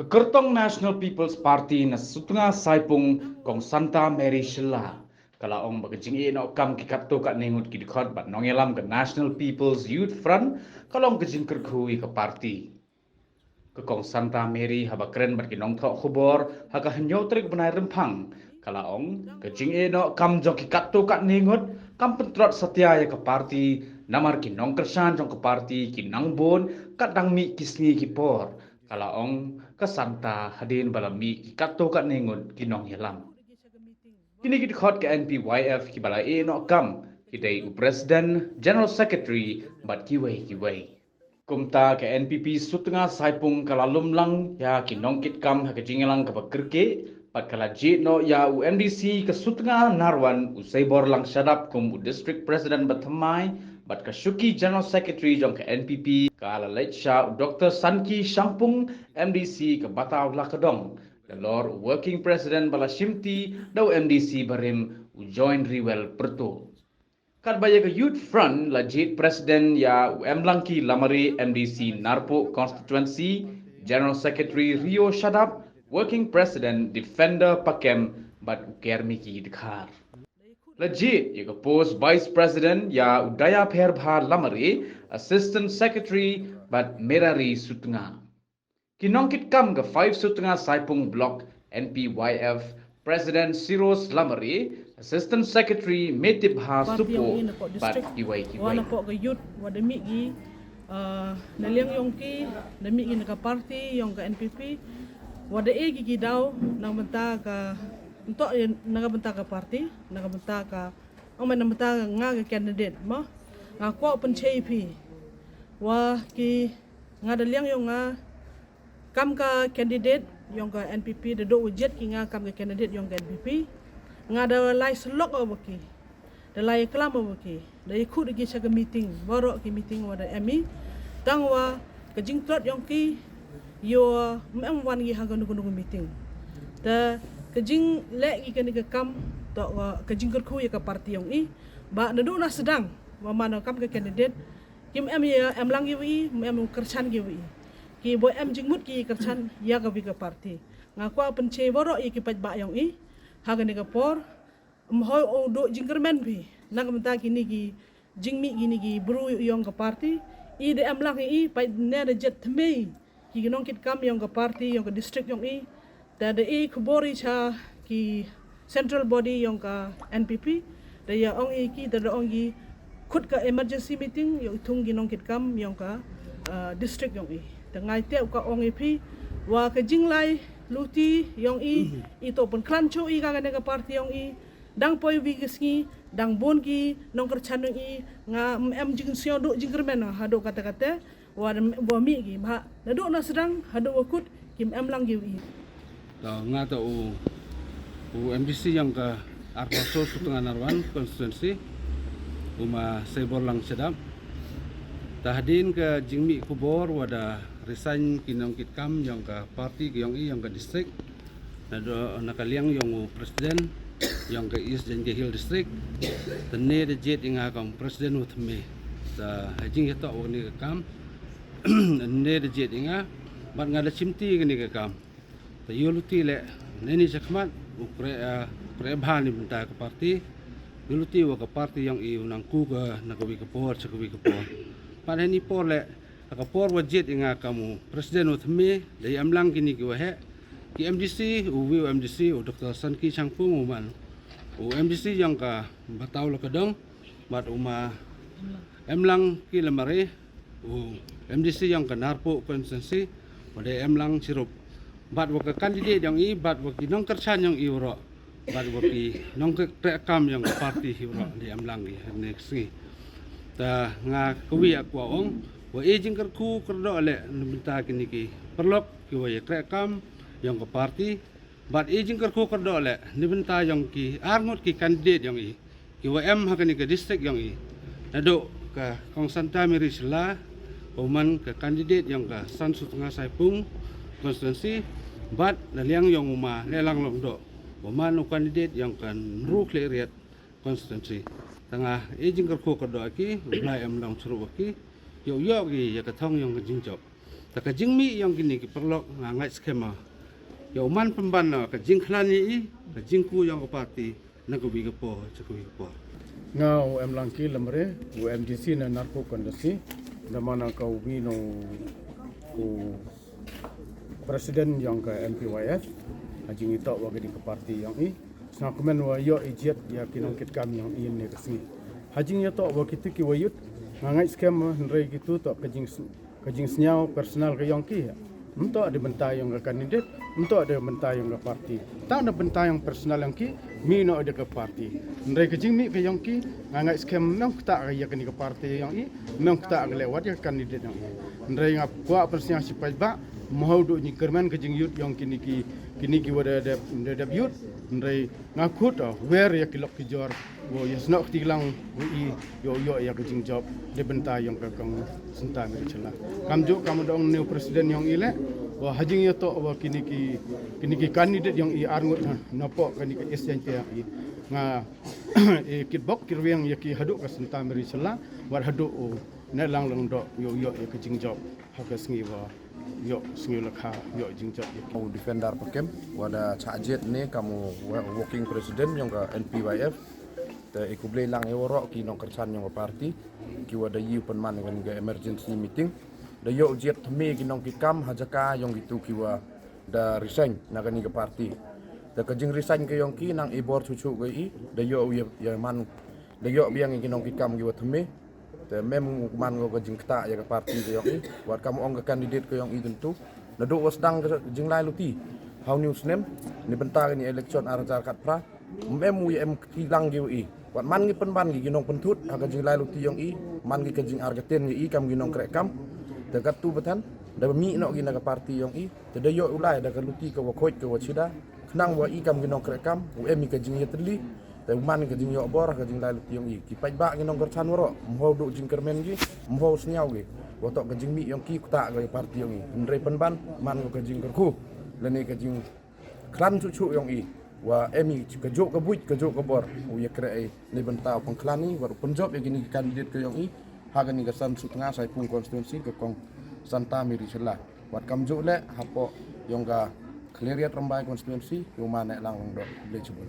Kekertong National People's Party na sutnga saipung kong Santa Mary Shela. Kalaong bagajing ino kam kikato kat ningut kidikot bat nongelam ke National People's Youth Front kalong kajing kerkhui ke parti. Kekong Santa Mary haba keren bat kinong thok khubor haka henyotrik benai rempang. Kalaong kajing ino kam jong kikato kat ningut kam pentrot setia ya ke parti namar kinong kersan jong ke parti kinang bon kat dang mi kisngi kipor. Kalaong kesanta hadin balami kato kat ningun kinong hilam. Kini kita khot ke NPYF ki bala no kam kidai Presiden General Secretary bat kiwai. Kumta ke NPP sutnga saipung kalalum lang ya kinong kit kam ha kejingelang ke bekerke pat kala jit no ya UMDC ke sutnga narwan usai bor lang syadap kum District President batamai bat Kashuki General Secretary jong ke NPP ke ala Lecha Dr. Sanki Shampung MDC ke Batau Lakadong Lor Working President bala Shimti dau MDC barim join riwel pertu kat baya ke Youth Front lajit President ya Langki Lamari MDC Narpo Constituency General Secretary Rio Shadap Working President Defender Pakem bat Ukermiki Dekhar Legit, you post Vice President ya Udaya Perbha Lamari, Assistant Secretary but Merari Sutnga. Kinongkit kam ke 5 Sutnga Saipung Block NPYF President Siros Lamari, Assistant Secretary Metibha Supo but Iwai. Wana po ke youth wada mi gi naliang yong ki na mi gi ka party yong ka NPP wada gi daw nang menta ka untuk nagabenta ka party, nagabenta ka ang manamenta nga ka candidate mo. Nga ko open JP. Wa ki nga daliang yung nga kam ka candidate yung ka NPP da do ujet ki nga kam ka candidate yung ka NPP. Nga da lai selok obaki. Da lai klam obaki. Da ikut gi sa meeting, baru ki meeting wa da ME. Tang wa ka jingtrot yung ki yo wan gi haga nugu meeting. Da kajing lek ikan ke kam tok kajing kerku ya ke parti yang i ba nadu na sedang wa mana kam ke candidate kim em lang gi em kersan gi ki boy em jingmut ki kersan ya ke parti ngakwa pence boro i ki paj ba yang i haga ne ke por hoy o do jingkermen bi nang menta kini gi jingmi gini gi bru yang ke parti i de em lang i paj ne de jet thmei ki nong kit kam yang ke parti yang ke district yang i Tada kubori cha ki central body yang ka NPP daya ong ki tada ong ki khut ka emergency meeting yang tung ginong kit kam yang ka district yang tangai te ka ong pi wa ka jinglai luti yang ito pun klancho ka ka party yang dang poi wi gisngi dang bon ki nong kerchan nga em jing sio do jingkermen hado kata-kata wa mi gi ba nado na sedang hado wakut kim em lang gi nga ta u MDC yang ke Arpaso Sutengah Narwan konstituensi uma sebor lang sedap tahdin ke jingmi kubor wada resign kinong kitkam yang ke parti yang ke distrik nado nakaliang yang presiden yang ke East dan Hill district tene de jet inga kam presiden utme ta hajing eta oni ke kam ne de jet inga bat ngada chimti ni ke kam Yuluti le neni sakmat prebhan ni benta ke parti yuluti wa ke parti yang i unang ku ke nagawi ke por sakawi ke por pada ni por le ka por wajit inga kamu presiden uthme dai amlang kini ki wahe ki MDC u MDC u Dr. Sanki Changpung uman u MDC yang ka Batau Lakadong bat uma emlang ki lemare u MDC yang ka Narpo konstituensi pada emlang sirup bat wa kandidat yang i bat wa nong kersan yang i ro bat wa nong rekam yang parti hi ro di amlang ni next ni ta nga kuwi akwa ong wa ejing kerku kerdo le minta kini ki perlok ki wa rekam yang ke parti bat ejing kerku kerdo le ni minta yang ki arngot ki kandidat yang i ki wa em hakani ke district yang i nado ka kong Santa Mary Shela uman ke kandidat yang ke San Sutengah Saipung konstituensi bat daliang yang uma lelang longdo uman kandidat yang kan ru kleriat konstituensi tengah ejing kerku kerdo aki ulai em lang suruh aki yo yo ki ya katong yang jinjok ta ka jingmi yang gini ki perlok ngai skema ya uman pemban na ka jing khlani i ka jingku yang ka parti na ko bi ka po chakui ka po nga UM langki lemre UMDC na narko kondisi na mana kau bino ku presiden yang ke MPYF ajing ito wag di ke parti yang i sa komen wa yo ijet ya kinongkit kami yang i ne kesini hajing ya to wa kitu ki wayut ngai scam nrei gitu to kajing senyau personal ke yang ki untuk ada bentar yang ke kandidat, untuk ada bentar yang ke parti. Tak ada bentar yang personal yang ki, mino ada ke parti. Mereka kejing mi ke yang ki, ngangai scam memang tak kaya ke parti yang i, memang tak lewat ya kandidat yang i. Mereka ngap kuat personal sipai ba, mau duk ni kerman kejing yut yang kini ki wada ada yut. Mereka ngaku tu, where ya kilok kijor, wo ya senok tilang wi yo ya kejing job di bentar yang ke kang sentai mereka. Kamu dong new presiden yang ile, wah hajing ya to wah kini ki kandidat yang i arngut napok kini ki SNP yang i nga kitbok kirweng ya ki haduk ke sentai mereka war haduk ne lang dok yo ya kejing job hak sengi wah yo sengi lekha yo jing job ya Kamu defender pakem wada cajet ni kamu working president yang ke NPYF te ikuble lang eworok ki nong kersan yang ke parti ki wada yu penman dengan ke emergency meeting da yo jet thme ki nong kikam hajaka yang gitu ki wa da resign nagani ke parti da kajing resign ke yang ki nang ibor cucu ke i da yo ya man da yo biang ki nong kikam ki wa thme te mem man go kajing kta ya ke parti ke yang i wat kamu ong ke kandidat ke yang i tentu naduk wasdang ke jing lai luti how news nem ni bentar ni election arajar kat pra memu ya em kilang gi wat man gi penban gi ginong pentut aga jing lai luti yang i man gi kajing argaten gi kam ginong krekam dekat tu betan da mi nok gi naga parti yang i te da yo ulai da luti ke wakoi ke wachida knang wa i kam ginong krekam u em gi kajing yetli te man gi kajing yo bor kajing lai luti yang i ki pai ba ginong kerchan woro mho du jing kermen gi mho snyau gi wotok kajing mi yang ki kuta ke parti yang i ndrei penban man ko kajing kerku leni kajing klan cucu yang i wa emi kejuk ke buit kejuk ke bor u ya kre ni bentau pengklan ni baru penjob ya gini kandidat ke yang i haga ni kesan sutengah sai pun konstituensi ke kong Santa Mary Sela wat kamjuk le hapo yang ga kleriat rembai konstituensi yo manek lang dok le cebul